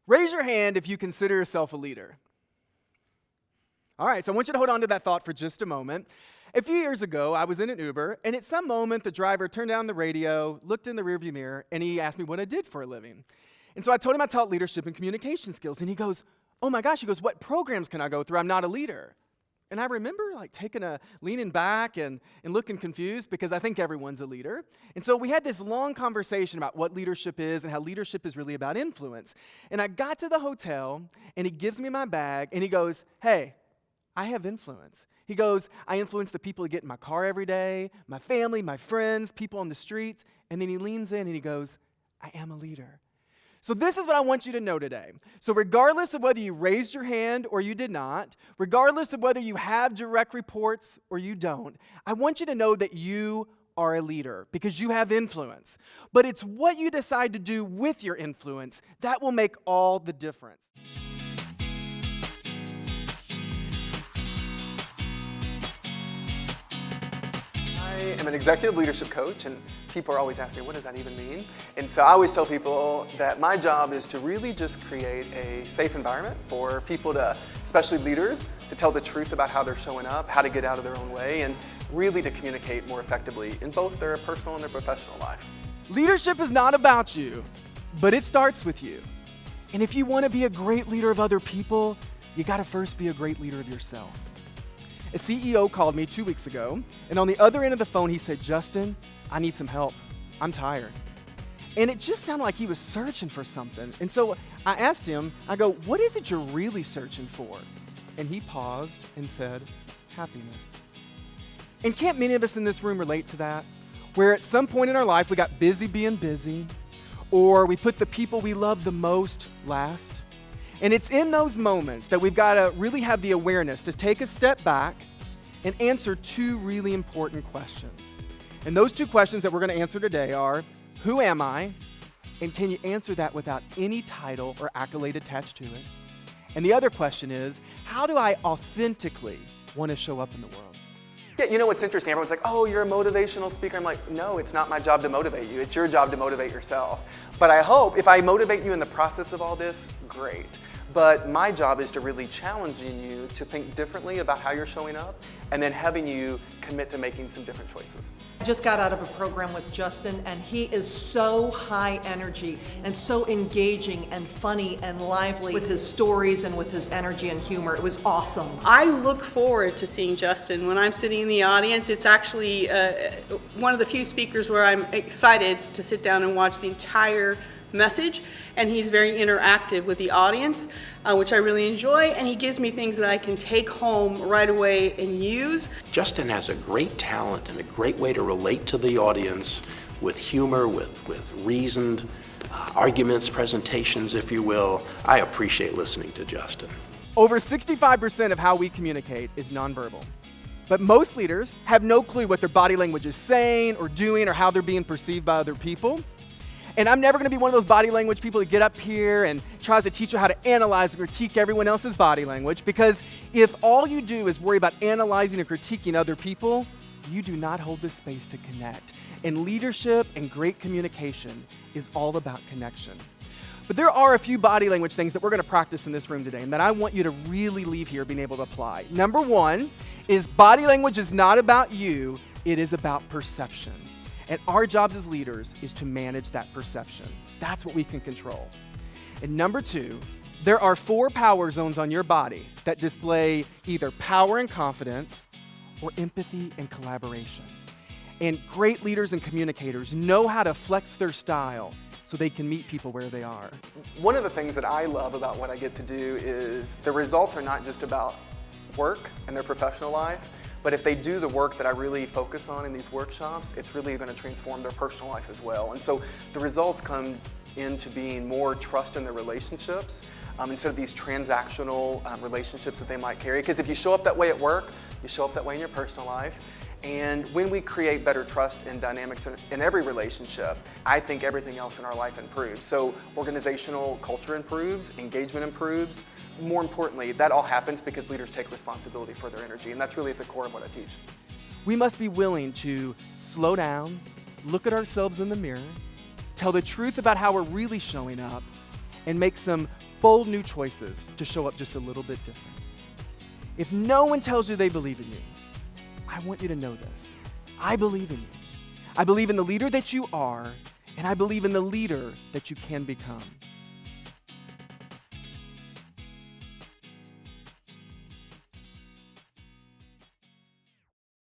Raise your hand if you consider yourself a leader. All right, so I want you to hold on to that thought for just a moment. A few years ago, I was in an Uber, and at some moment, the driver turned down the radio, looked in the rearview mirror, and he asked me what I did for a living. And so I told him I taught leadership and communication skills, and he goes, oh my gosh, he goes, what programs can I go through? I'm not a leader. And I remember leaning back and looking confused because I think everyone's a leader. And so we had this long conversation about what leadership is and how leadership is really about influence. And I got to the hotel, and he gives me my bag, and he goes, hey, I have influence. He goes, I influence the people who get in my car every day, my family, my friends, people on the streets. And then he leans in and he goes, I am a leader. So this is what I want you to know today. So regardless of whether you raised your hand or you did not, regardless of whether you have direct reports or you don't, I want you to know that you are a leader because you have influence. But it's what you decide to do with your influence that will make all the difference. I am an executive leadership coach, and people are always asking me, what does that even mean? And so I always tell people that my job is to really just create a safe environment for people to, especially leaders, to tell the truth about how they're showing up, how to get out of their own way, and really to communicate more effectively in both their personal and their professional life. Leadership is not about you, but it starts with you. And if you want to be a great leader of other people, you got to first be a great leader of yourself. A CEO called me 2 weeks ago, and on the other end of the phone, he said, Justin, I need some help. I'm tired. And it just sounded like he was searching for something. And so I asked him, I go, what is it you're really searching for? And he paused and said, happiness. And can't many of us in this room relate to that? Where at some point in our life, we got busy being busy, or we put the people we love the most last. And it's in those moments that we've got to really have the awareness to take a step back and answer two really important questions. And those two questions that we're going to answer today are, who am I? And can you answer that without any title or accolade attached to it? And the other question is, how do I authentically want to show up in the world? Yeah, you know what's interesting? Everyone's like, oh, you're a motivational speaker. I'm like, no, it's not my job to motivate you. It's your job to motivate yourself. But I hope if I motivate you in the process of all this, great. But my job is to really challenging you to think differently about how you're showing up and then having you commit to making some different choices. I just got out of a program with Justin, and he is so high energy and so engaging and funny and lively with his stories and with his energy and humor. It was awesome. I look forward to seeing Justin. When I'm sitting in the audience, it's actually one of the few speakers where I'm excited to sit down and watch the entire message, and he's very interactive with the audience, which I really enjoy, and he gives me things that I can take home right away and use. Justin has a great talent and a great way to relate to the audience with humor, with reasoned arguments, presentations, if you will. I appreciate listening to Justin. Over 65% of how we communicate is nonverbal. But most leaders have no clue what their body language is saying or doing or how they're being perceived by other people. And I'm never going to be one of those body language people that get up here and tries to teach you how to analyze and critique everyone else's body language, because if all you do is worry about analyzing and critiquing other people, you do not hold the space to connect. And leadership and great communication is all about connection. But there are a few body language things that we're going to practice in this room today and that I want you to really leave here being able to apply. Number one is body language is not about you, it is about perception. And our jobs as leaders is to manage that perception. That's what we can control. And number two, there are 4 power zones on your body that display either power and confidence or empathy and collaboration. And great leaders and communicators know how to flex their style so they can meet people where they are. One of the things that I love about what I get to do is the results are not just about work and their professional life, but if they do the work that I really focus on in these workshops, it's really going to transform their personal life as well. And so the results come into being more trust in their relationships instead of these transactional relationships that they might carry. Because if you show up that way at work, you show up that way in your personal life. And when we create better trust and dynamics in every relationship, I think everything else in our life improves. So organizational culture improves, engagement improves. More importantly, that all happens because leaders take responsibility for their energy, and that's really at the core of what I teach. We must be willing to slow down, look at ourselves in the mirror, tell the truth about how we're really showing up, and make some bold new choices to show up just a little bit different. If no one tells you they believe in you, I want you to know this. I believe in you. I believe in the leader that you are, and I believe in the leader that you can become.